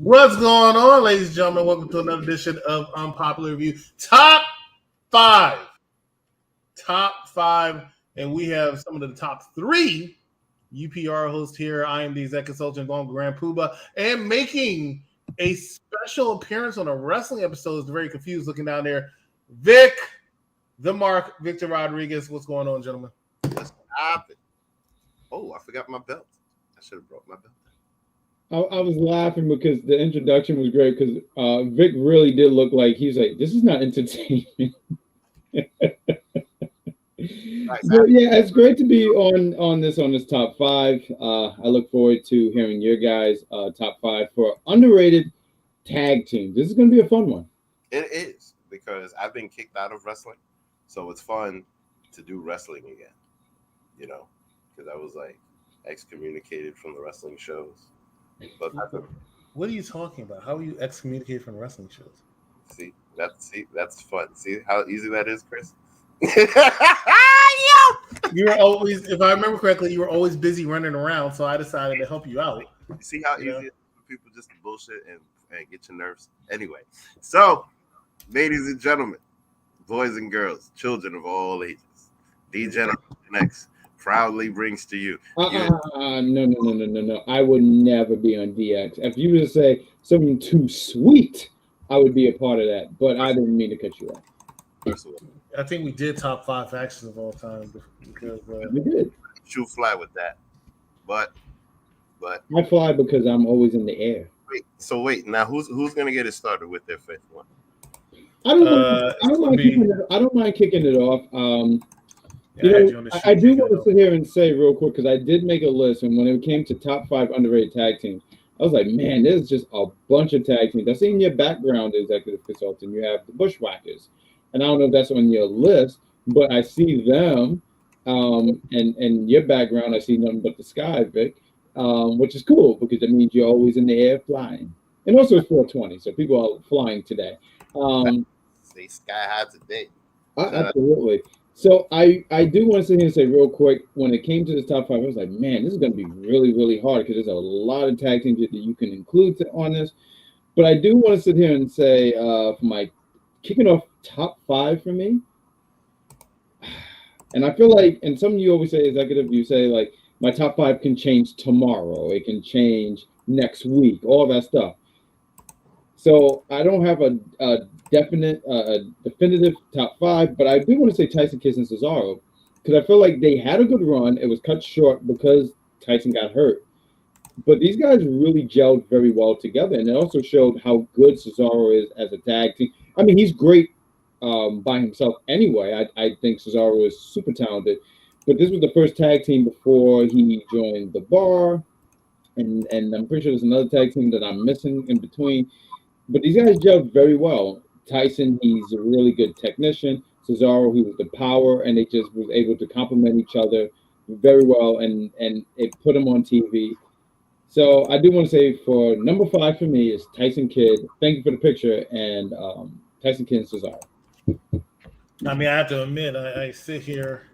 What's going on, ladies and gentlemen? Welcome to another edition of Unpopular Review. Five. Top five. And we have some of the top three UPR hosts here. I am the executive consultant, Gon Grand Puba, and making a special appearance on a wrestling episode is very confused looking down there. Vic, the Mark, Victor Rodriguez. What's going on, gentlemen? What's happening? Oh, I forgot my belt. I should have brought my belt. I was laughing because the introduction was great because Vic really did look like he was like, this is not entertainment. But yeah, it's great to be on this top five. I look forward to hearing your guys' top five for underrated tag teams. This is going to be a fun one. It is because I've been kicked out of wrestling, so it's fun to do wrestling again. You know, because I was like excommunicated from the wrestling shows. But what are you talking about? How are you excommunicated from wrestling shows? See, that's fun. See how easy that is, Chris. You were always, if I remember correctly, you were always busy running around, so I decided to help you out. See how easy it is for people just to bullshit and get your nerves. Anyway, so ladies and gentlemen, boys and girls, children of all ages, D-Generation X proudly brings to you. No. I would never be on DX. If you were to say something too sweet, I would be a part of that. But I didn't mean to cut you off. First of all, I think we did top five factions of all time because we did. You fly with that, but I fly because I'm always in the air. Wait. Now who's gonna get it started with their fifth one? I don't mind kicking it off. I do want to sit here and say real quick because I did make a list, and when it came to top five underrated tag teams, I was like, man, there's just a bunch of tag teams. I see in your background, executive consultant, you have the Bushwhackers, and I don't know if that's on your list, but I see them, and your background, I see nothing but the sky, Vic, which is cool because it means you're always in the air flying, and also it's 420, so people are flying today. Say sky high today. Absolutely. So I do want to sit here and say real quick, when it came to the top five, I was like, man, this is going to be really, really hard because there's a lot of tag teams that you can include on this. But I do want to sit here and say for my kicking off top five for me, and I feel like, and some of you always say, executive, you say like, my top five can change tomorrow. It can change next week, all that stuff. So I don't have a definitive top five, but I do want to say Tyson Kidd and Cesaro because I feel like they had a good run. It was cut short because Tyson got hurt, but these guys really gelled very well together, and it also showed how good Cesaro is as a tag team. I mean, he's great by himself anyway. I think Cesaro is super talented, but this was the first tag team before he joined the Bar, and I'm pretty sure there's another tag team that I'm missing in between. But these guys gelled very well. Tyson, he's a really good technician. Cesaro, he was the power, and they just was able to complement each other very well, and it put him on TV. So I do want to say for number five for me is Tyson Kidd. Thank you for the picture, and Tyson Kidd and Cesaro. I mean, I have to admit, I sit here,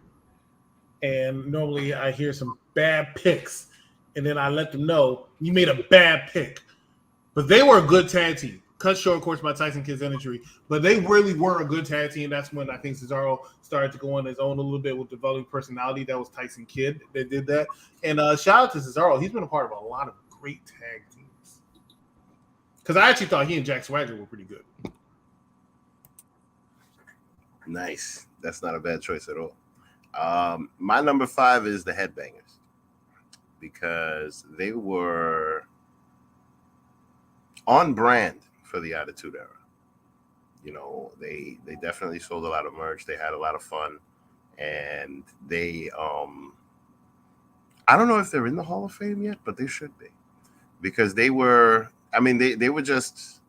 and normally I hear some bad picks, and then I let them know you made a bad pick. But they were a good tag team. Cut short, of course, by Tyson Kidd's injury. But they really were a good tag team. That's when I think Cesaro started to go on his own a little bit with developing personality. That was Tyson Kidd that did that. And shout out to Cesaro. He's been a part of a lot of great tag teams. Because I actually thought he and Jack Swagger were pretty good. Nice. That's not a bad choice at all. My number five is the Headbangers because they were on brand for the Attitude Era. You know, they definitely sold a lot of merch. They had a lot of fun, and they I don't know if they're in the Hall of Fame yet, but they should be because they were. I mean, they were just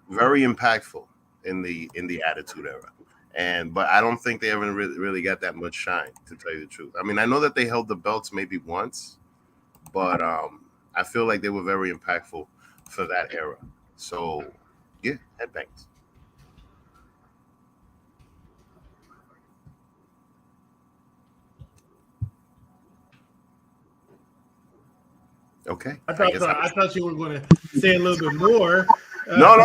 very impactful in the Attitude Era, but I don't think they ever really got that much shine, to tell you the truth. I mean, I know that they held the belts maybe once, but I feel like they were very impactful for that era. So, yeah, Headbangers. Okay. I thought you were going to say a little bit more. No.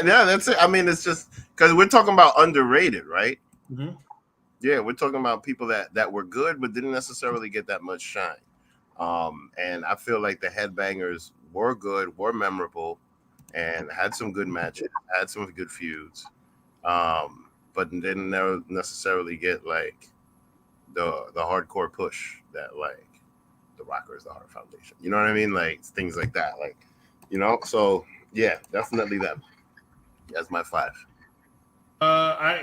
Yeah, that's it. I mean, it's just because we're talking about underrated, right? Mhm. Yeah, we're talking about people that were good but didn't necessarily get that much shine. And I feel like the Headbangers were good, were memorable, and had some good matches, had some good feuds, but didn't necessarily get like the hardcore push that like the Rockers, the Heart Foundation. You know what I mean? Like things like that. Like, so yeah, definitely them. That's my 5.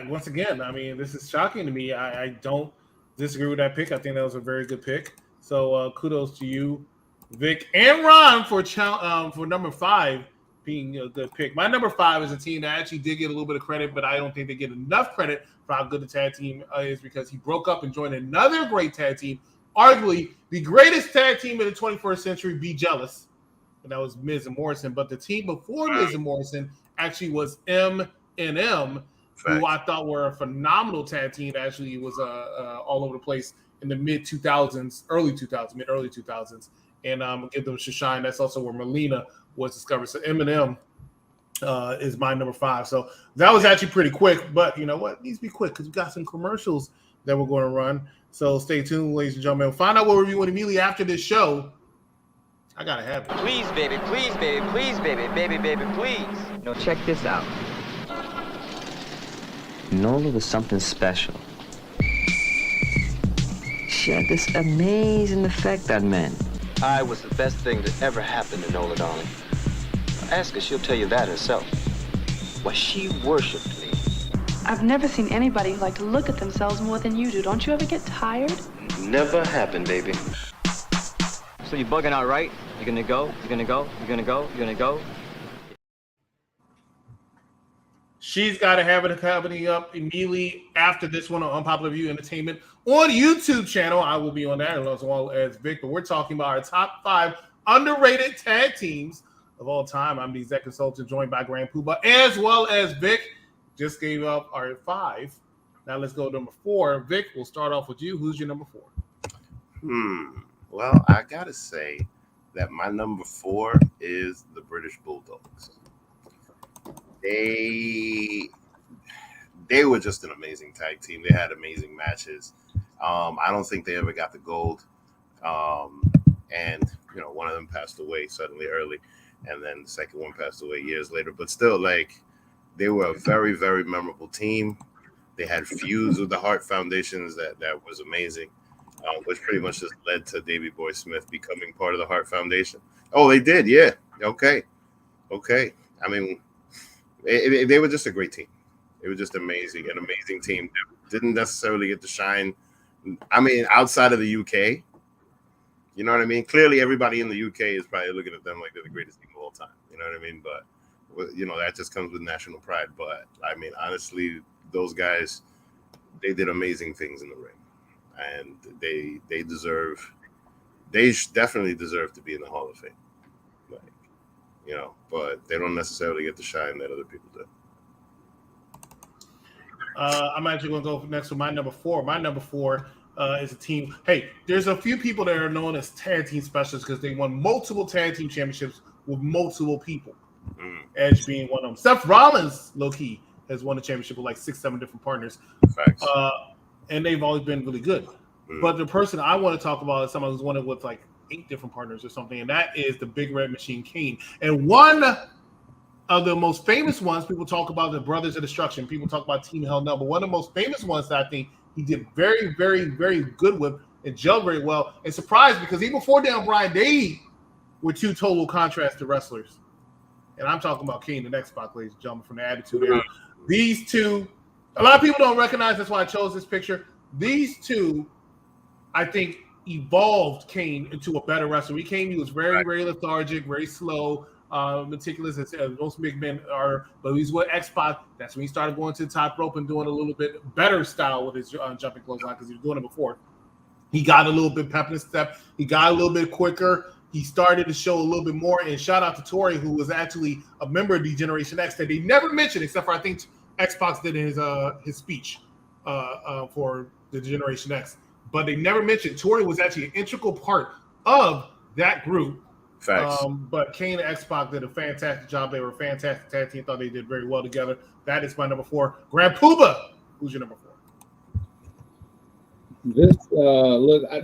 Once again, I mean, this is shocking to me. I don't disagree with that pick. I think that was a very good pick. So kudos to you, Vic and Ron for number 5 being a good pick. My number 5 is a team that actually did get a little bit of credit, but I don't think they get enough credit for how good the tag team is because he broke up and joined another great tag team, arguably the greatest tag team in the 21st century. Be Jealous, and that was Miz and Morrison. But the team before Miz and Morrison actually was M&M. Who I thought were a phenomenal tag team. Actually, was all over the place in the mid 2000s, early 2000s, and give them a shine. That's also where Melina was discovered. So M&M is my number 5. So that was actually pretty quick, but you know what? It needs to be quick because we got some commercials that we're going to run. So stay tuned, ladies and gentlemen. We'll find out what we're reviewing immediately after this show. I gotta have it. Please, baby, please, baby, please, baby, baby, baby, please. No, check this out. Nola was something special. She had this amazing effect on men. I was the best thing that ever happened to Nola, darling. Ask her, she'll tell you that herself. Why, she worshipped me. I've never seen anybody who liked to look at themselves more than you do. Don't you ever get tired? Never happened, baby. So you bugging out, right? You're gonna go? You're gonna go? You're gonna go? You're gonna go? She's got to have it coming up immediately after this one on Unpopular View Entertainment on YouTube channel. I will be on that as well as Vic. But we're talking about our top 5 underrated tag teams of all time. I'm the exec consultant joined by Grand Poobah as well as Vic. Just gave up our 5. Now let's go to number 4. Vic, we'll start off with you. Who's your number 4? Well, I gotta say that my number 4 is the British Bulldogs. They were just an amazing tag team. They had amazing matches. I don't think they ever got the gold. And one of them passed away suddenly early, and then the second one passed away years later. But still, like, they were a very, very memorable team. They had feuds with the Heart Foundations that was amazing, which pretty much just led to Davey Boy Smith becoming part of the Heart Foundation. Oh, they did, yeah. Okay. I mean, they were just a great team. It was just an amazing team. They didn't necessarily get to shine. I mean, outside of the UK, you know what I mean? Clearly, everybody in the UK is probably looking at them like they're the greatest team of all time. You know what I mean? But, that just comes with national pride. But, I mean, honestly, those guys, they did amazing things in the ring. And they definitely deserve to be in the Hall of Fame. But they don't necessarily get the shine that other people do. I'm actually going to go next with my number 4. My number 4 is a team. Hey, there's a few people that are known as tag team specialists because they won multiple tag team championships with multiple people. Edge being one of them. Seth Rollins, low-key, has won a championship with like 6-7 different partners. Facts. And they've always been really good. But the person I want to talk about is someone who's won it with like 8 different partners or something, and that is the Big Red Machine Kane. And one of the most famous ones, people talk about the Brothers of Destruction. People talk about Team Hell No, but one of the most famous ones that I think he did very, very, very good with and gelled very well. And surprised because even before Dan Bryan, they were 2 total contrasted wrestlers. And I'm talking about Kane and X-Pac, ladies and gentlemen, from the Attitude Era. These 2, a lot of people don't recognize, that's why I chose this picture. These 2, I think, evolved Kane into a better wrestler. He was very, very lethargic, very slow, meticulous, as most big men are. But he's with X-Pac. That's when he started going to the top rope and doing a little bit better style with his jumping clothesline because he was doing it before. He got a little bit pep in his step. He got a little bit quicker. He started to show a little bit more. And shout out to Tori, who was actually a member of D-Generation X that they never mentioned, except for I think X-Pac did in his speech for the Generation X. But they never mentioned Tori was actually an integral part of that group Facts. But Kane and X-Pac did a fantastic job. They were a fantastic tag team. Thought they did very well together. That is my number 4. Grand Puba. Who's your number 4?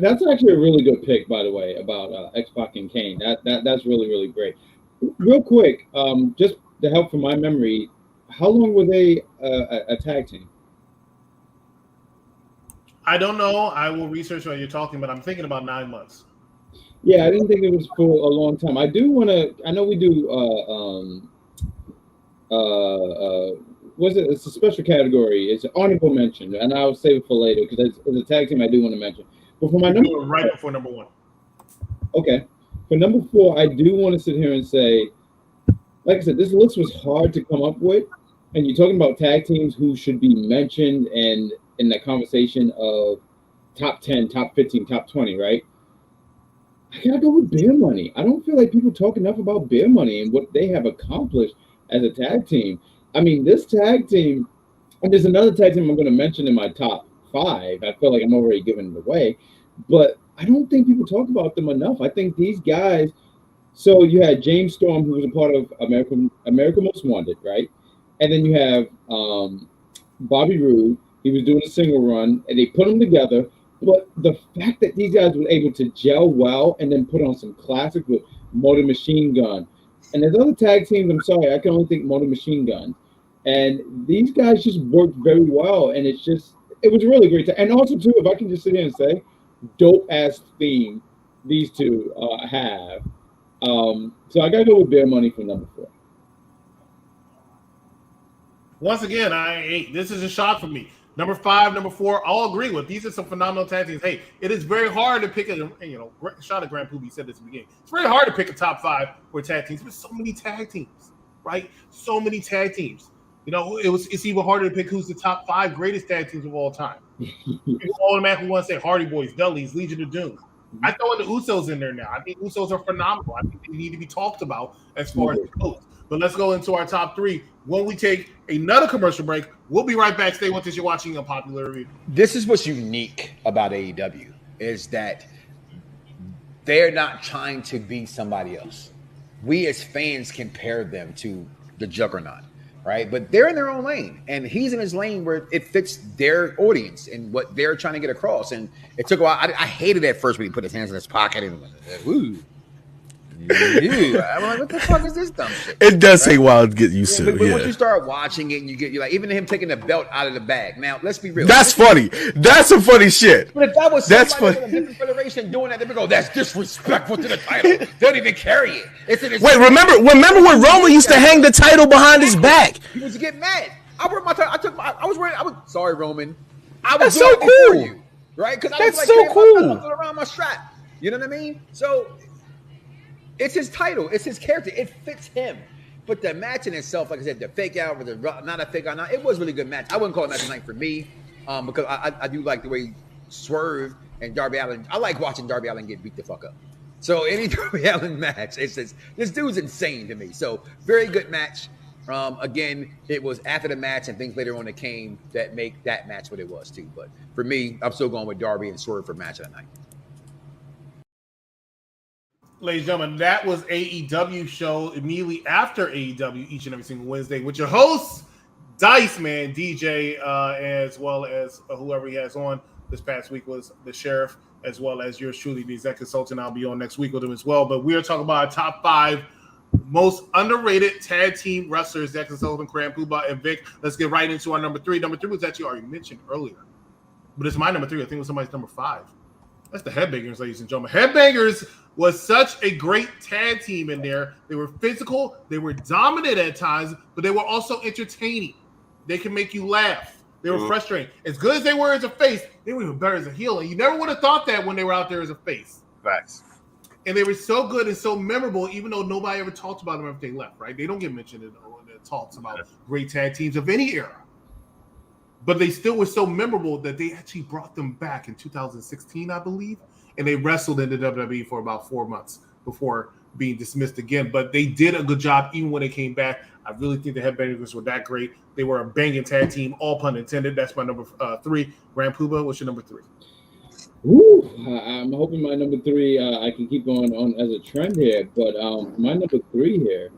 That's actually a really good pick, by the way, about X-Pac and Kane. That's really, really great. Real quick, just to help from my memory, how long were they a tag team? I don't know. I will research while you're talking, but I'm thinking about 9 months. Yeah, I didn't think it was for a long time. I do want to. I know we do. What's it? It's a special category. It's an honorable mention, and I'll save it for later because it's a tag team I do want to mention. But for my number, right before number 1. Okay, for number 4, I do want to sit here and say, like I said, this list was hard to come up with, and you're talking about tag teams who should be mentioned and in the conversation of top 10, top 15, top 20, right? I gotta go with Beer Money. I don't feel like people talk enough about Beer Money and what they have accomplished as a tag team. I mean, this tag team, and there's another tag team I'm going to mention in my top 5. I feel like I'm already giving it away, but I don't think people talk about them enough. I think these guys. So you had James Storm, who was a part of America Most Wanted, right? And then you have Bobby Roode. He was doing a single run, and they put them together. But the fact that these guys were able to gel well and then put on some classics with Motor Machine Gun. And there's other tag teams, I'm sorry, I can only think Motor Machine Gun. And these guys just worked very well. And it was really great. And also, too, if I can just sit here and say, dope-ass theme these two have. So I got to go with Beer Money for number 4. Once again, this is a shock for me. Number 5, number 4, I'll agree with. These are some phenomenal tag teams. Hey, it is very hard to pick shout out Grand Poobie said this in the beginning. It's very hard to pick a top 5 for tag teams. There's so many tag teams, right? So many tag teams. It's even harder to pick who's the top 5 greatest tag teams of all time. People automatically want to say Hardy Boys, Dudleys, Legion of Doom. I throw in the Usos in there now. I think Usos are phenomenal. I think they need to be talked about as far as it goes. But let's go into our top 3. When we take another commercial break, we'll be right back. Stay with us. You're watching Unpopular Review. This is what's unique about AEW is that they're not trying to be somebody else. We as fans compare them to the Juggernaut, right? But they're in their own lane, and he's in his lane where it fits their audience and what they're trying to get across. And it took a while. I hated it at first when he put his hands in his pocket and went, woo. I'm like, what the fuck is this dumb shit? It does take a while to get used to. But once you start watching it, and you're like, even him taking the belt out of the bag. Now, let's be real. That's funny. That's some funny shit. But if that was somebody from a different federation doing that, they would go, that's disrespectful to the title. They don't even carry it. Wait, remember when Roman used to hang the title behind his back? He was getting mad. I wore my title. Sorry, Roman. That's so cool. You, right? Because that's so cool. Around my strap. You know what I mean? So it's his title. It's his character. It fits him. But the match in itself, like I said, the fake out or the not a fake out, it was a really good match. I wouldn't call it match of the night for me because I do like the way Swerve and Darby Allin. I like watching Darby Allin get beat the fuck up. So any Darby Allin match, it's just, this dude's insane to me. So very good match. Again, it was after the match and things later on that came that make that match what it was too. But for me, I'm still going with Darby and Swerve for match of the night. Ladies and gentlemen, that was AEW show immediately after AEW each and every single Wednesday with your hosts, Dice Man, DJ, as well as whoever he has on. This past week was the Sheriff, as well as yours truly, the Exec Consultant. I'll be on next week with him as well. But we are talking about our top 5 most underrated tag team wrestlers, Exec Consultant, Grand Poobah, and Vic. Let's get right into our number 3. Number 3 was actually already mentioned earlier, but it's my number 3. I think it was somebody's number 5. That's the Headbangers, ladies and gentlemen. Headbangers was such a great tag team in there. They were physical, they were dominant at times, but they were also entertaining. They can make you laugh. They were frustrating. As good as they were as a face, they were even better as a heel. And you never would have thought that when they were out there as a face. Facts. And they were so good and so memorable, even though nobody ever talked about them after they left, right? They don't get mentioned in the talks about great tag teams of any era. But they still were so memorable that they actually brought them back in 2016, I believe. And they wrestled in the WWE for about 4 months before being dismissed again. But they did a good job even when they came back. I really think the Headbangers were that great. They were a banging tag team, all pun intended. That's my number 3. Grand Poobah, what's your number 3? Woo, I'm hoping my number three, I can keep going on as a trend here. But my number three here,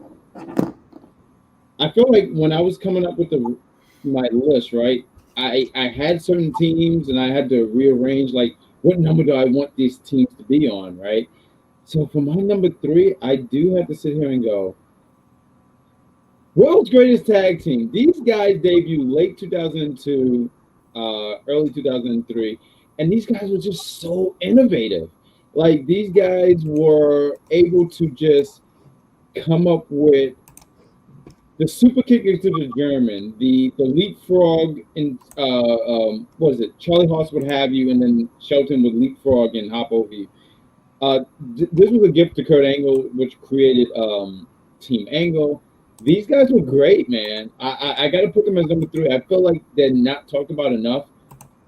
I feel like when I was coming up with my list, right? I had certain teams and I had to rearrange like what number do I want these teams to be on, right? So for my number three, I do have to sit here and go, World's Greatest Tag Team. These guys debuted late 2002, early 2003, and these guys were just so innovative. Like these guys were able to just come up with the super kick into the German, the leapfrog, and what is it? Charlie Haas would have you, and then Shelton would leapfrog and hop over you. This was a gift to Kurt Angle, which created Team Angle. These guys were great, man. I got to put them as number three. I feel like they're not talked about enough.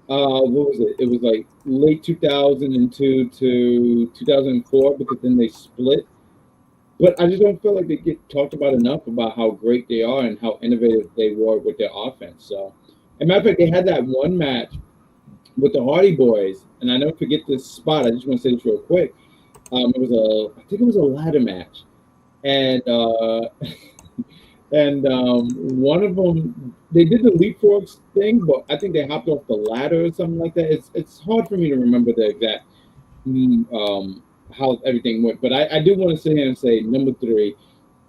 What was it? It was like late 2002 to 2004 because then they split. But I just don't feel like they get talked about enough about how great they are and how innovative they were with their offense. So, as a matter of fact, they had that one match with the Hardy Boys, and I never forget this spot. I just want to say this real quick. I think it was a ladder match, and one of them they did the leapfrog thing, but I think they hopped off the ladder or something like that. It's hard for me to remember the exact how everything went, but I do want to sit here and say number three,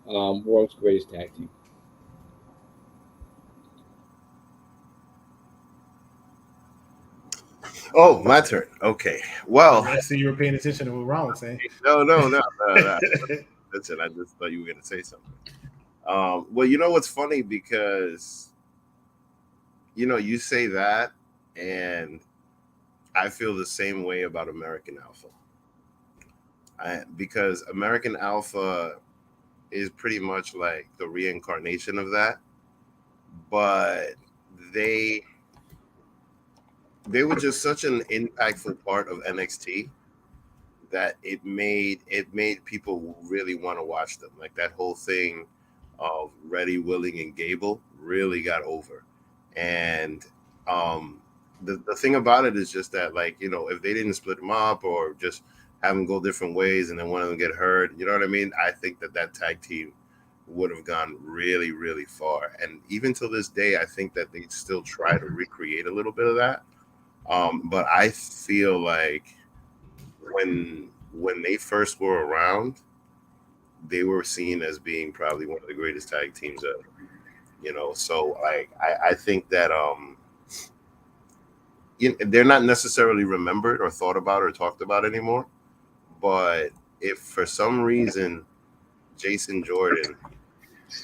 World's Greatest Tag Team. Oh, my turn. Okay. Well, I see you were paying attention to what Ron was saying. No. Listen, I just thought you were going to say something. Well, you know what's funny, because you say that, and I feel the same way about American Alpha. Because American Alpha is pretty much like the reincarnation of that, but they were just such an impactful part of NXT that it made people really want to watch them. Like that whole thing of Ready, Willing, and Gable really got over. And the thing about it is just that, like, if they didn't split them up or just have them go different ways and then one of them get hurt, you know what I mean? I think that tag team would have gone really, really far. And even till this day, I think that they still try to recreate a little bit of that. But I feel like when they first were around, they were seen as being probably one of the greatest tag teams ever. So like I think that they're not necessarily remembered or thought about or talked about anymore. But if for some reason Jason Jordan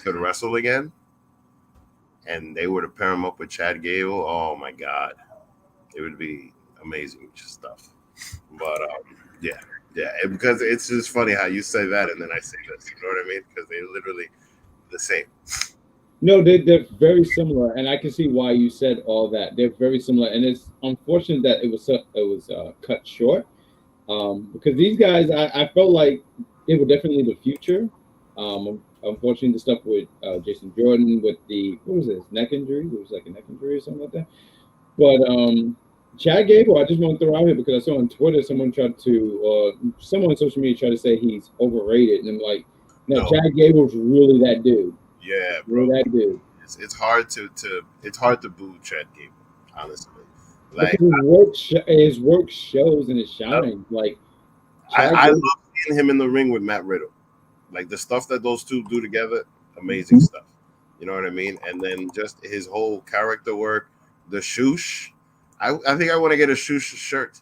could wrestle again and they were to pair him up with Chad Gable, oh my God, it would be amazing stuff. But yeah, because it's just funny how you say that and then I say this, you know what I mean? Because they're literally the same. No, they're very similar, and I can see why you said all that. They're very similar, and it's unfortunate that it was cut short. Because these guys, I felt like they were definitely the future. Unfortunately, the stuff with Jason Jordan with what was his neck injury? It was like a neck injury or something like that. But Chad Gable, I just want to throw out here because I saw on Twitter someone on social media tried to say he's overrated, and I'm like, no. Chad Gable's really that dude. Yeah, bro. Really that dude. It's hard to boo Chad Gable, honestly. Like his work shows and it shines. Like I love seeing him in the ring with Matt Riddle. Like the stuff that those two do together, amazing stuff. You know what I mean? And then just his whole character work, the shoosh. I think I want to get a shoosh shirt.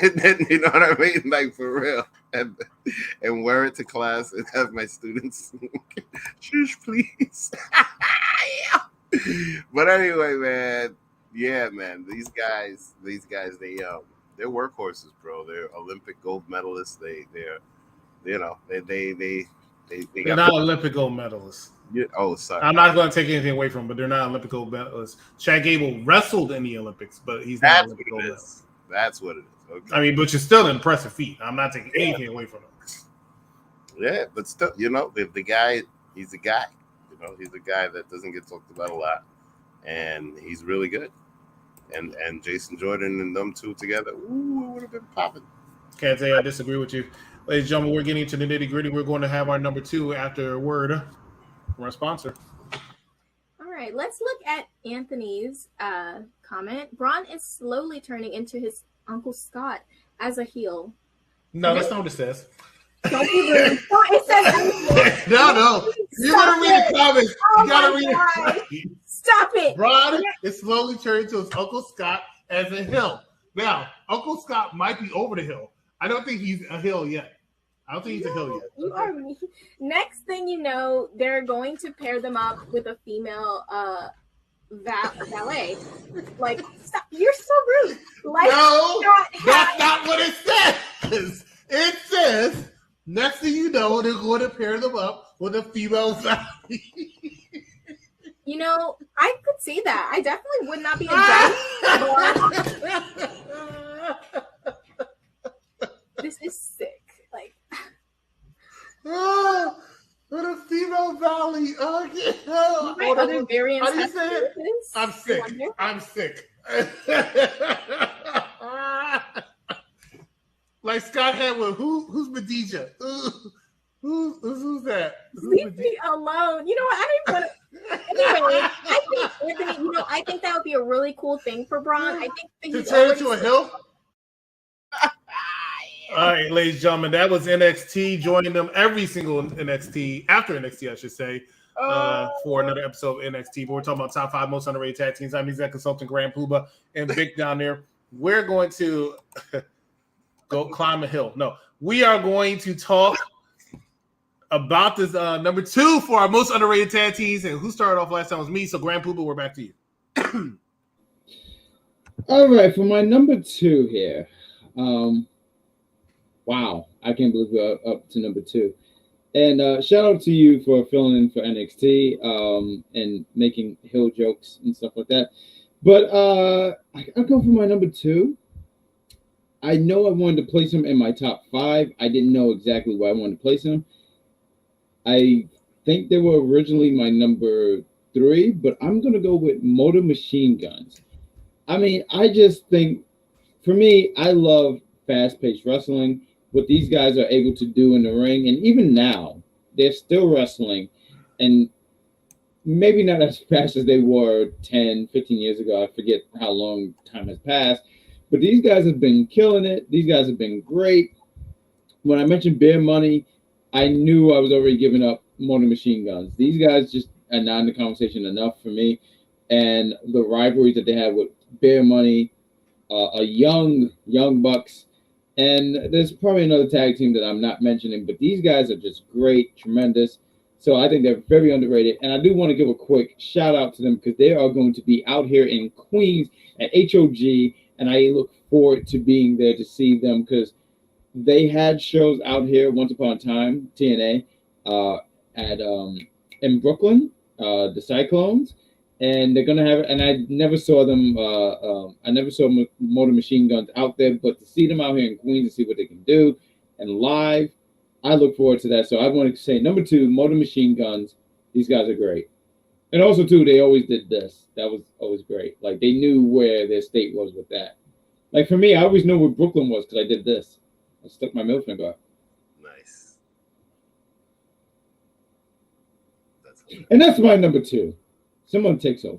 And then, you know what I mean? Like for real. And wear it to class and have my students shoosh, please. But anyway, man. Yeah, man. These guys, they're workhorses, bro. They're Olympic gold medalists. They're not Olympic gold medalists. Yeah, oh, sorry. I'm not going to take anything away from them, but they're not Olympic gold medalists. Chad Gable wrestled in the Olympics, but he's not Olympic gold medalist. That's what it is. Okay. I mean, but you're still an impressive feat. I'm not taking anything away from him. Yeah, but still, the guy, he's a guy. He's a guy that doesn't get talked about a lot, and he's really good. and Jason Jordan and them two together, ooh, it would have been popping. Can't say I disagree with you. Ladies and gentlemen, we're getting to the nitty gritty. We're going to have our number 2 after a word from our sponsor. All right, let's look at Anthony's comment. Braun is slowly turning into his Uncle Scott as a heel. No, that's not what it says. Don't be rude. It says No. You gotta read the comments. You gotta read it. Stop it. Braun is slowly turning to his Uncle Scott as a hill. Now, Uncle Scott might be over the hill. I don't think he's a hill yet. I don't think he's a hill yet. You are me. Next thing you know, they're going to pair them up with a female valet. Like, stop. You're so rude. Like, no, that's not what it says. It says, next thing you know, they're going to pair them up with a female valet. You know, I could see that. I definitely would not be against. This is sick. Like, with a female valley. Okay. My other variants. How do you say it? I'm sick. I'm sick. Like Scott Hedwig. Who's Medija? Who's that? Leave me alone. You know what? I don't even want to. Anyway, I think Anthony. I think that would be a really cool thing for Braun. I think that to turn into a hill. All right, ladies and gentlemen, that was NXT. Joining them every single NXT after NXT, I should say, for another episode of NXT. But we're talking about top 5 most underrated tag teams. I'm exec consultant Grand Puba and Vic down there. We're going to go climb a hill. No, we are going to talk about this number 2 for our most underrated tag teams. And who started off last time was me. So Grand Puba, we're back to you. All right, for my number 2 here. Wow, I can't believe we're up to number 2. And shout out to you for filling in for NXT and making hill jokes and stuff like that. But I'll go for my number 2. I know I wanted to place him in my top 5. I didn't know exactly where I wanted to place him. I think they were originally my number 3, but I'm going to go with Motor Machine Guns. I mean, I just think, for me, I love fast-paced wrestling. What these guys are able to do in the ring, and even now, they're still wrestling, and maybe not as fast as they were 10, 15 years ago. I forget how long time has passed, but these guys have been killing it. These guys have been great. When I mentioned Beer Money, I knew I was already giving up Motor Machine Guns. These guys just are not in the conversation enough for me, and the rivalries that they have with Beer Money, a young Bucks. And there's probably another tag team that I'm not mentioning, but these guys are just great, tremendous. So I think they're very underrated. And I do want to give a quick shout out to them because they are going to be out here in Queens at HOG. And I look forward to being there to see them because they had shows out here once upon a time, TNA, in Brooklyn, the Cyclones. And they're gonna have, and I never saw them. I never saw Motor Machine Guns out there, but to see them out here in Queens and see what they can do, and live, I look forward to that. So I want to say number 2, Motor Machine Guns. These guys are great, and also too, they always did this. That was always great. Like they knew where their state was with that. Like for me, I always knew where Brooklyn was because I did this. I stuck my middle finger up. Nice. And that's my number 2. Someone takes over.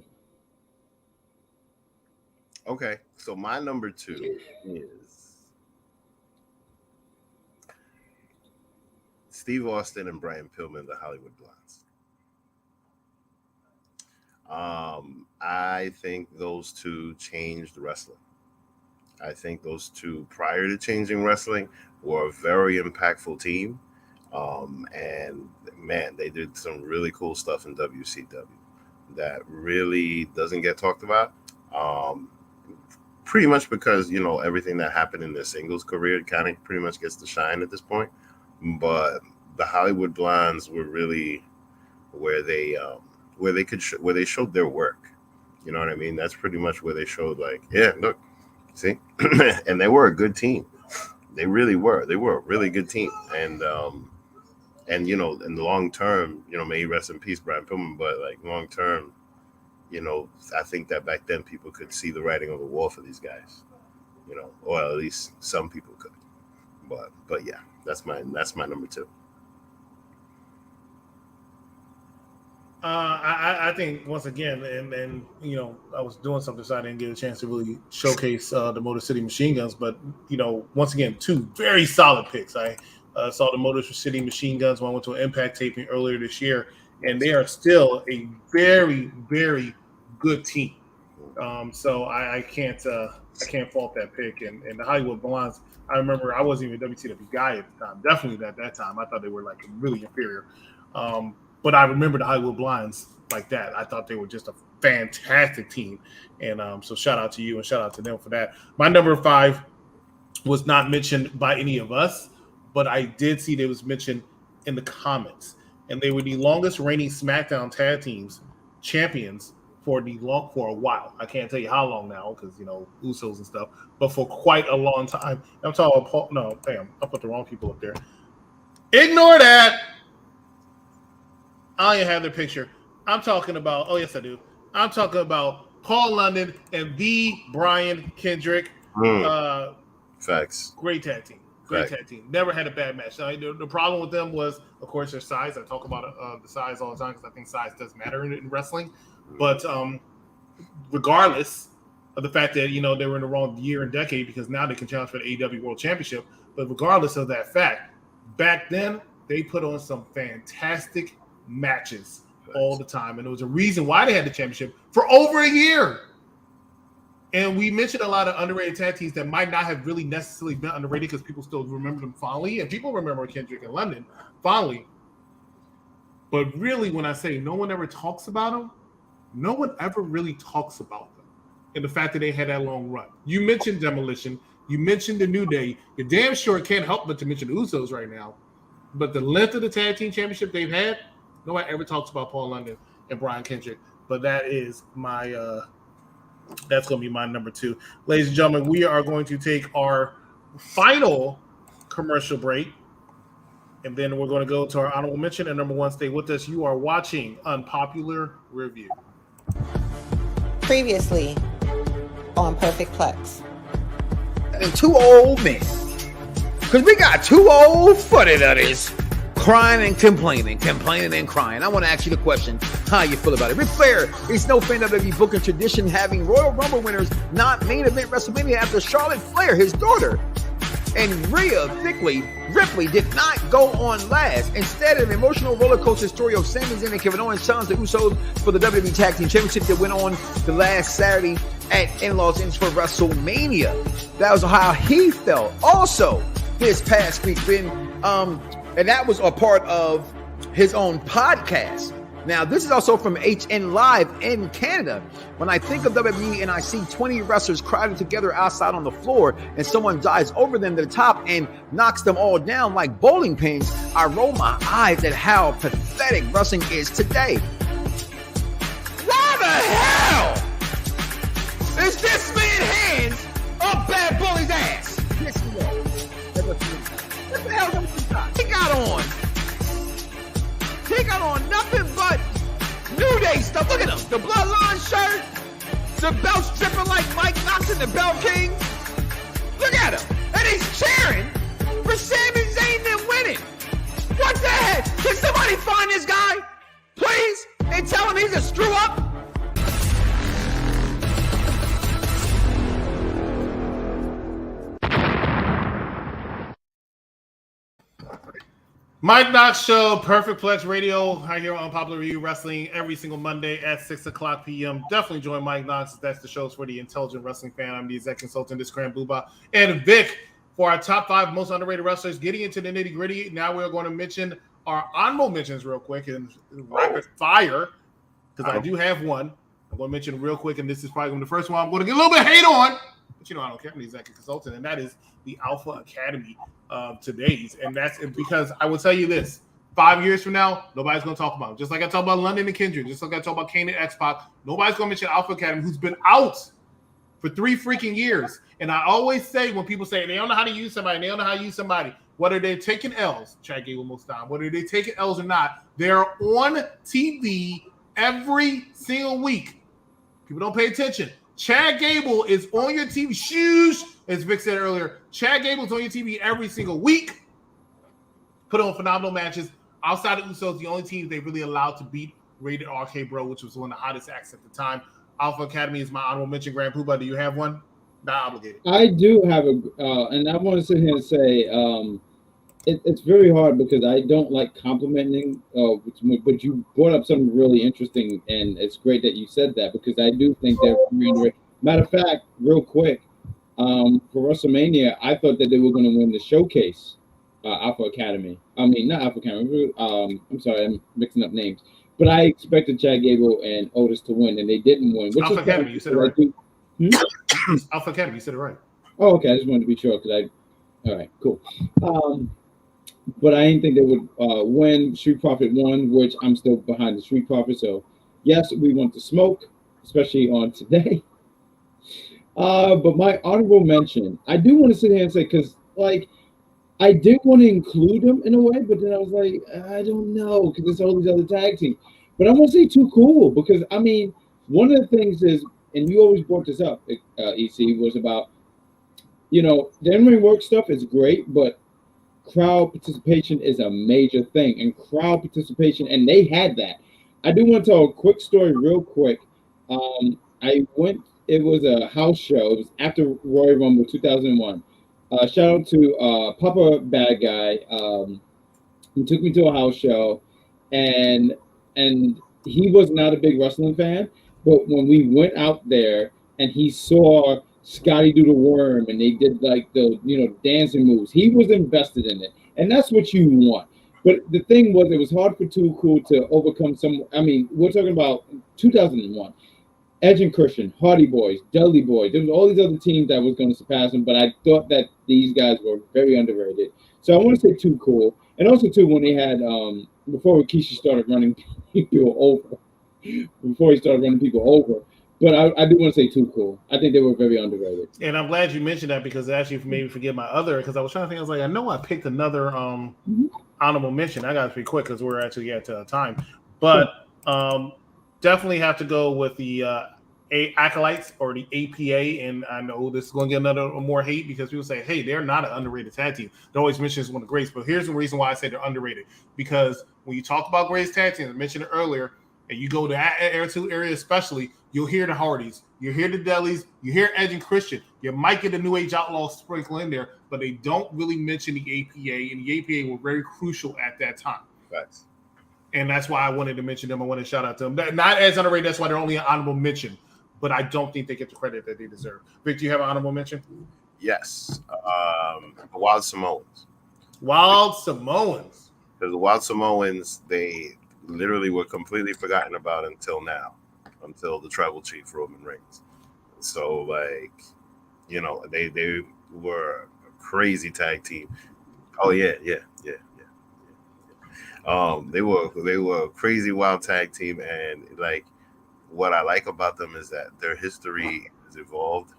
Okay, so my number 2 is Steve Austin and Brian Pillman, the Hollywood Blondes. I think those two changed wrestling. I think those two, prior to changing wrestling, were a very impactful team. And man, they did some really cool stuff in WCW that really doesn't get talked about. Pretty much because, everything that happened in their singles career kind of pretty much gets to shine at this point. But the Hollywood Blondes were really where they showed their work. You know what I mean? That's pretty much where they showed, like, yeah, look, see? And they were a good team. They really were. They were a really good team. And in the long term, may he rest in peace, Brian Pillman, but like long term, you know, I think that back then people could see the writing on the wall for these guys, you know, or at least some people could. But yeah, that's my number 2. I think once again, and you know, I was doing something, so I didn't get a chance to really showcase the Motor City Machine Guns. But you know, once again, 2 very solid picks. I saw the Motor City Machine Guns when I went to an Impact taping earlier this year, and they are still a very, very good team. So I can't fault that pick. And the Hollywood Blondes, I remember I wasn't even a WCW guy at the time. Definitely at that time, I thought they were like really inferior. But I remember the Hollywood Blondes like that. I thought they were just a fantastic team. And so shout out to you and shout out to them for that. My number 5 was not mentioned by any of us, but I did see that it was mentioned in the comments. And they were the longest reigning SmackDown tag teams champions for a while. I can't tell you how long now because, you know, Usos and stuff, but for quite a long time. I'm talking about Paul. No, damn, I put the wrong people up there. Ignore that. I don't even have their picture. I'm talking about, oh, yes, I do. I'm talking about Paul London and the Brian Kendrick. Facts. Great tag team. Tag team. Never had a bad match. Now, the problem with them was, of course, their size. I talk about the size all the time because I think size does matter in wrestling. But regardless of the fact that, you know, they were in the wrong year and decade because now they can challenge for the AEW World Championship. But regardless of that fact, back then, they put on some fantastic matches all the time, and there was a reason why they had the championship for over a year. And we mentioned a lot of underrated tag teams that might not have really necessarily been underrated because people still remember them fondly, and people remember Kendrick and London fondly. But really, when I say no one ever talks about them, no one ever really talks about them, and the fact that they had that long run. You mentioned Demolition, you mentioned the New Day. You damn sure can't help but to mention the Usos right now. But the length of the tag team championship they've had, nobody ever talks about Paul London and Brian Kendrick, but that is my that's going to be my number 2. Ladies and gentlemen, we are going to take our final commercial break, and then we're going to go to our honorable mention. And number 1, stay with us. You are watching Unpopular Review. Previously on Perfect Plex. And 2 old men, because we got 2 old footy nutties crying and complaining and crying. I want to ask you the question, how you feel about it. Ric Flair is no fan of WWE booking tradition, having Royal Rumble winners not main event WrestleMania after Charlotte Flair, his daughter, and Rhea Ripley did not go on last. Instead, an emotional roller coaster story of Sami Zayn and Kevin Owens challenged the Usos for the WWE Tag Team Championship that went on the last Saturday in Los Angeles for WrestleMania. That was how he felt. Also, this past week, and that was a part of his own podcast. Now, this is also from HN Live in Canada. When I think of WWE and I see 20 wrestlers crowded together outside on the floor and someone dives over them to the top and knocks them all down like bowling pins, I roll my eyes at how pathetic wrestling is today. Why the hell is this man hands up Bad Bully's ass? Yes, he was. What the hell was he got on? He got on nothing but New Day stuff. Look at him. The Bloodline shirt. The belt's dripping like Mike Knox and the Bell King. Look at him. And he's cheering for Sami Zayn and winning. What the heck? Can somebody find this guy, please, and tell him he's a screw up? Mike Knox Show, Perfect Plex Radio, right here on Popular Review Wrestling every single Monday at 6 o'clock p.m. Definitely join Mike Knox. That's the shows for the intelligent wrestling fan. I'm the exec consultant, this Cram Booba, and Vic for our top 5 most underrated wrestlers. Getting into the nitty gritty, now we're going to mention our honorable mentions real quick and rapid fire, because I do have one. I'm going to mention real quick, and this is probably the first one I'm going to get a little bit of hate on, but you know I don't care. I'm the executive consultant, and that is the Alpha Academy of today's. And that's because I will tell you this, 5 years from now, nobody's going to talk about him. Just like I talk about London and Kendrick, just like I talk about Kane and X-Pac, nobody's going to mention Alpha Academy, who's been out for 3 freaking years. And I always say, when people say they don't know how to use somebody, they don't know how to use somebody, whether they're taking L's, Chad Gable most time, whether they're taking L's or not, they're on TV every single week People don't pay attention. Chad Gable is on your TV. Shoosh, as Vic said earlier. Chad Gable's on your TV every single week. Put on phenomenal matches. Outside of Usos, the only team they really allowed to beat Rated RK Bro, which was one of the hottest acts at the time. Alpha Academy is my honorable mention. Grand Poobah, do you have one? Not obligated. I do have and I want to sit here and say it's very hard because I don't like complimenting, but you brought up something really interesting, and it's great that you said that because I do think they're very underrated. Matter of fact, real quick, for WrestleMania, I thought that they were going to win the showcase, Alpha Academy. I mean, not Alpha Academy. I'm sorry, I'm mixing up names. But I expected Chad Gable and Otis to win, and they didn't win. Alpha Academy, you said it right. Alpha Academy, you said it right. Oh, okay. I just wanted to be sure because all right, cool. But I didn't think they would win. Street Profit won, which I'm still behind the Street Profit. So, yes, we want to smoke, especially on today. But my honorable mention, I do want to sit here and say, because, like, I did want to include them in a way, but then I was like, I don't know, because there's all these other tag teams. But I want to say Too Cool, because, I mean, one of the things is, and you always brought this up, EC, was about, you know, the in-ring work stuff is great, but crowd participation is a major thing, and crowd participation, and they had that. I do want to tell a quick story real quick. It was a house show. It was after Royal Rumble 2001. Shout out to Papa Bad Guy. He took me to a house show, and he was not a big wrestling fan, but when we went out there and he saw Scotty do the worm and they did like the dancing moves, he was invested in it, and that's what you want. But the thing was, it was hard for Too Cool to overcome some. I mean, we're talking about 2001. Edge and Christian, Hardy Boys, Dudley Boys. There was all these other teams that was going to surpass them, but I thought that these guys were very underrated. So I want to say Too Cool, and also too when they had before Rikishi started running people over. But I do want to say Too Cool. I think they were very underrated. And I'm glad you mentioned that because it actually made me forget my other, because I was trying to think. I was like, I know I picked another honorable mention. I got to be quick because we're actually at time. But definitely have to go with the Acolytes or the APA. And I know this is going to get more hate because people say, hey, they're not an underrated tag team. They always mention it's one of the greats. But here's the reason why I say they're underrated. Because when you talk about greatest tag teams, I mentioned it earlier, and you go to that area especially, you'll hear the Hardys, you hear the Dudleys, you hear Edge and Christian. You might get the New Age Outlaws sprinkle in there, but they don't really mention the APA, and the APA were very crucial at that time. Facts. And that's why I wanted to mention them. I want to shout out to them. Not as underrated, that's why they're only an honorable mention, but I don't think they get the credit that they deserve. Vic, do you have an honorable mention? Yes. The Wild Samoans. Wild Samoans. Because the Wild Samoans, they literally were completely forgotten about until now, until the tribal chief Roman Reigns. So, like, you know, they were a crazy tag team. Oh yeah. They were a crazy wild tag team, and like what I like about them is that their history has evolved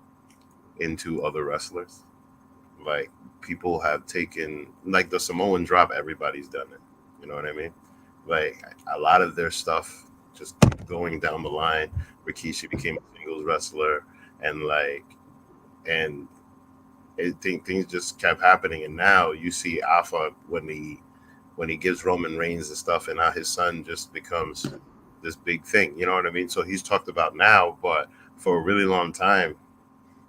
into other wrestlers. Like people have taken, like the Samoan drop, everybody's done it. You know what I mean? Like a lot of their stuff just going down the line. Rikishi became a singles wrestler, and things just kept happening. And now you see Alpha when he gives Roman Reigns the stuff, and now his son just becomes this big thing. You know what I mean? So he's talked about now, but for a really long time,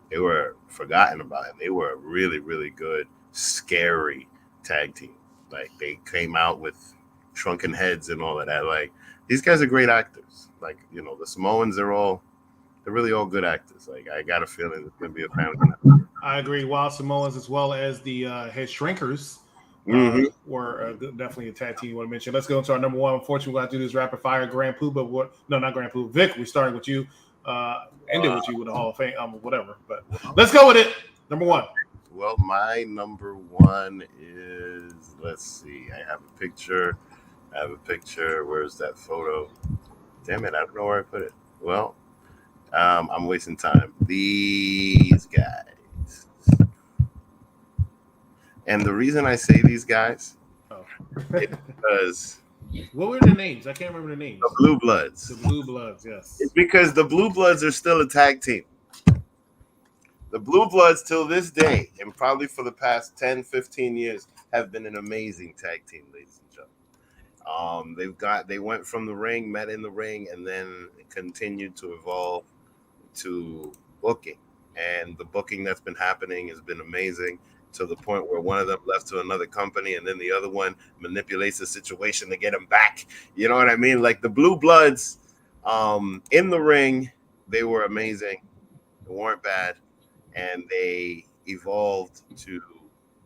they were forgotten about. They were a really, really good, scary tag team. Like they came out with shrunken heads and all of that. Like these guys are great actors. Like, you know, the Samoans, they're really all good actors. Like I got a feeling it's gonna be a family. I agree. Wild Samoans as well as the Head Shrinkers were definitely a tag team you want to mention. Let's go into our number one. Unfortunately, we're going to do this rapid fire. Grand Poobah. No, not Grand Poobah. Vic, we're starting with you. Ended with you with the Hall of Fame, whatever. But let's go with it. Number one. Well, my number one is, let's see. I have a picture. Where's that photo? Damn it, I don't know where I put it. Well, I'm wasting time. These guys. And the reason I say these guys is because What were their names? I can't remember the names. The Blue Bloods. The Blue Bloods, yes. It's because the Blue Bloods are still a tag team. The Blue Bloods, till this day, and probably for the past 10, 15 years, have been an amazing tag team, ladies and gentlemen. They went from the ring, met in the ring, and then continued to evolve to booking. And the booking that's been happening has been amazing, to the point where one of them left to another company, and then the other one manipulates the situation to get them back. You know what I mean? Like the Blue Bloods, in the ring, they were amazing. They weren't bad. And they evolved to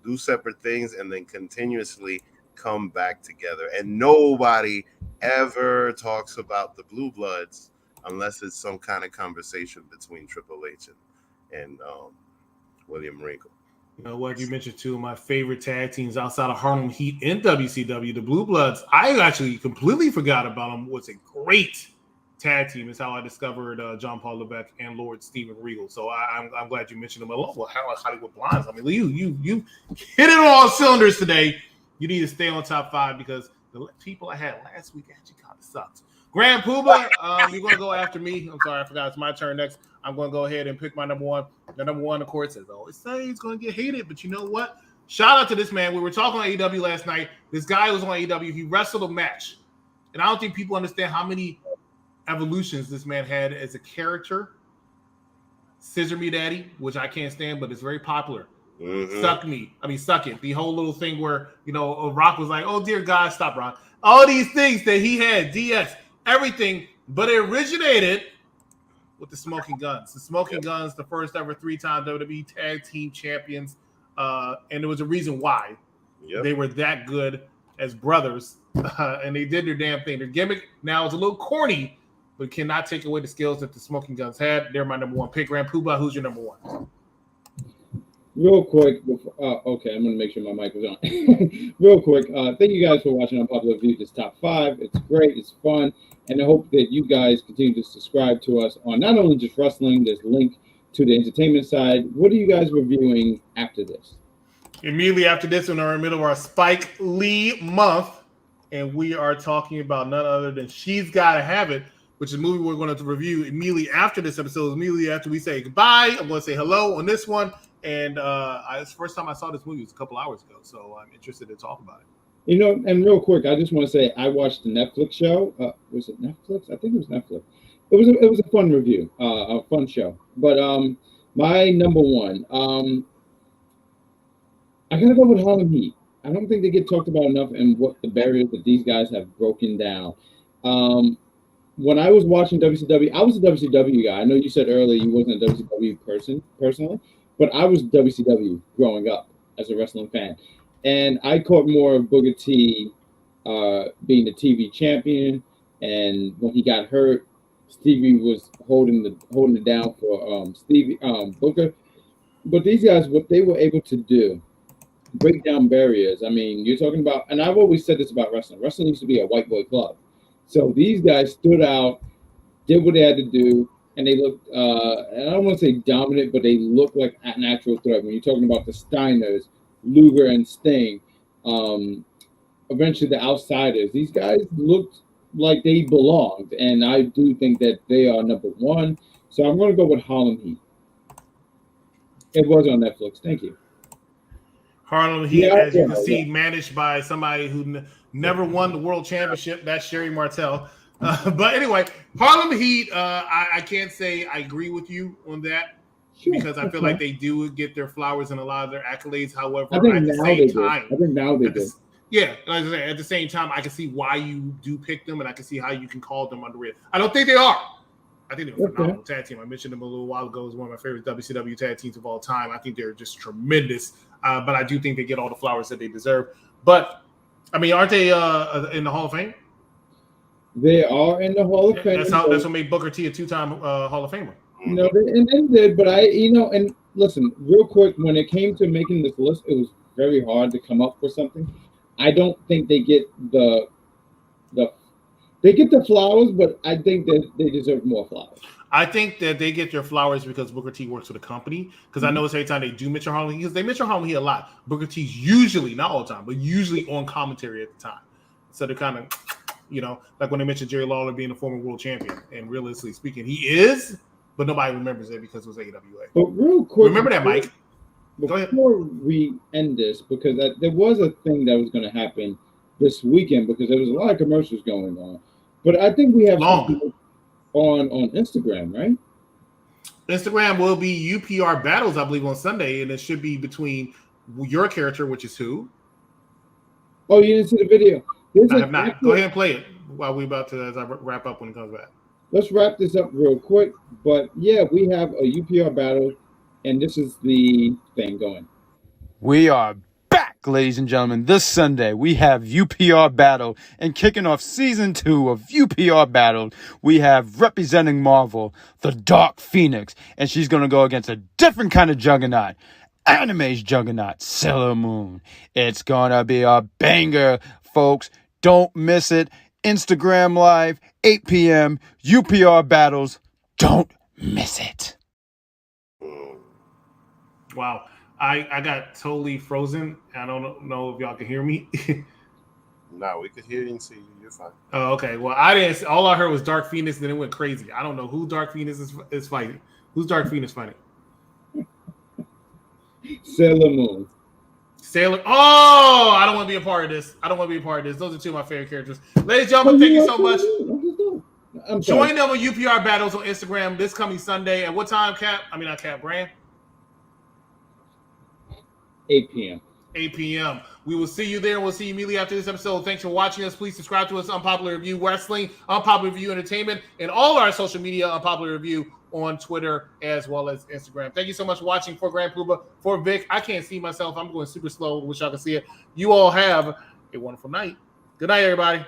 do separate things and then continuously come back together. And nobody ever talks about the Blue Bloods unless it's some kind of conversation between Triple H and William Regal. You know what? You mentioned two of my favorite tag teams outside of Harlem Heat and WCW, the Blue Bloods. I actually completely forgot about them. What's a great tag team is how I discovered John Paul Levesque and Lord Steven Regal. So I'm glad you mentioned them along with Hollywood Blondes. I mean, you hit it on all cylinders today. You need to stay on top 5 because the people I had last week actually kind of sucked. Grand Poobah, you're going to go after me. I'm sorry, I forgot. It's my turn next. I'm going to go ahead and pick my number one. The number one, of course, is always say he's going to get hated, but you know what? Shout out to this man. We were talking on AEW last night. This guy was on AEW. He wrestled a match, and I don't think people understand how many evolutions this man had as a character. Scissor Me Daddy, which I can't stand, but it's very popular. Mm-hmm. Suck It. The whole little thing where, Rock was like, oh, dear God, stop, Rock. All these things that he had, DX, everything, but it originated with the Smoking Guns. The Smoking Guns, the first ever 3-time WWE Tag Team Champions, and there was a reason why they were that good as brothers, and they did their damn thing. Their gimmick now is a little corny, but cannot take away the skills that the Smoking Guns had. They're my number one pick. Grand Poobah, who's your number one? Real quick, okay, I'm going to make sure my mic was on. Real quick, thank you guys for watching Unpopular View, this top 5. It's great, it's fun, and I hope that you guys continue to subscribe to us on not only just wrestling, there's a link to the entertainment side. What are you guys reviewing after this? Immediately after this, we're in the middle of our Spike Lee month, and we are talking about none other than She's Gotta Have It, which is a movie we're going to review immediately after this episode. Immediately after we say goodbye, I'm going to say hello on this one. And it's the first time I saw this movie. It was a couple hours ago, so I'm interested to talk about it. And real quick, I just want to say I watched the Netflix show. Was it Netflix? I think it was Netflix. It was a fun review, a fun show. But my number one, I gotta go with Harlem Heat. I don't think they get talked about enough and what the barriers that these guys have broken down. When I was watching WCW, I was a WCW guy. I know you said earlier you wasn't a WCW person personally. But I was WCW growing up as a wrestling fan. And I caught more of Booker T being the TV champion. And when he got hurt, Stevie was holding it down for Booker. But these guys, what they were able to do, break down barriers. I mean, you're talking about, and I've always said this about wrestling. Wrestling used to be a white boy club. So these guys stood out, did what they had to do. And they looked, and I don't want to say dominant, but they look like a natural threat. When you're talking about the Steiners, Luger and Sting, eventually the Outsiders, these guys looked like they belonged. And I do think that they are number one. So I'm going to go with Harlem Heat. It was on Netflix. Thank you. Harlem Heat, as you can see, managed by somebody who never won the world championship. That's Sherry Martel. But anyway, Harlem Heat, I can't say I agree with you on that because I feel like they do get their flowers and a lot of their accolades. However, at the same time, I think now they do. Yeah, like I said, at the same time, I can see why you do pick them, and I can see how you can call them underrated. I don't think they are. I think they're a phenomenal tag team. I mentioned them a little while ago as one of my favorite WCW tag teams of all time. I think they're just tremendous, but I do think they get all the flowers that they deserve. But, I mean, aren't they in the Hall of Fame? They are in the Hall of Fame. That's what made Booker T a 2-time Hall of Famer. No, and they did, but and listen, real quick, when it came to making this list, it was very hard to come up with something. I don't think they get the flowers, but I think that they deserve more flowers. I think that they get their flowers because Booker T works for the company. Because I know it's every time they do mention Harlem Heat, because they mention Harlem Heat a lot. Booker T's usually, not all the time, but usually on commentary at the time. So they're kind of like when they mentioned Jerry Lawler being a former world champion, and realistically speaking, he is, but nobody remembers it because it was AWA. But real quick, Remember that, Mike? Go ahead. Before we end this, because there was a thing that was going to happen this weekend, because there was a lot of commercials going on. But I think we have something on Instagram, right? Instagram will be UPR battles, I believe, on Sunday, and it should be between your character, which is who? Oh, you didn't see the video? I have not. Go ahead and play it while we're about to, as I wrap up when it comes back. Let's wrap this up real quick. But yeah, we have a UPR battle, and this is the thing going. We are back, ladies and gentlemen. This Sunday, we have UPR Battle, and kicking off season 2 of UPR Battle, we have representing Marvel, the Dark Phoenix, and she's going to go against a different kind of juggernaut. Anime's juggernaut, Sailor Moon. It's going to be a banger, folks. Don't miss it. Instagram Live, 8 p.m., UPR Battles. Don't miss it. Wow. I got totally frozen. I don't know if y'all can hear me. No, we could hear you and see you. You're fine. Oh, okay. Well, I didn't. All I heard was Dark Phoenix, and then it went crazy. I don't know who Dark Phoenix is fighting. Who's Dark Phoenix fighting? Sailor Moon. Oh, I don't want to be a part of this. Those are two of my favorite characters. Ladies and gentlemen, thank you so much. Join them on UPR Battles on Instagram this coming Sunday. At what time, Cap? I mean, not Cap, Brand? 8 p.m. 8 p.m. We will see you there. We'll see you immediately after this episode. Thanks for watching us. Please subscribe to us, Unpopular Review Wrestling, Unpopular Review Entertainment, and all our social media, Unpopular Review, on Twitter as well as Instagram. Thank you so much for watching. For Grand Puba, for Vic, I can't see myself. I'm going super slow. Wish y'all could see it. You all have a wonderful night. Good night, everybody.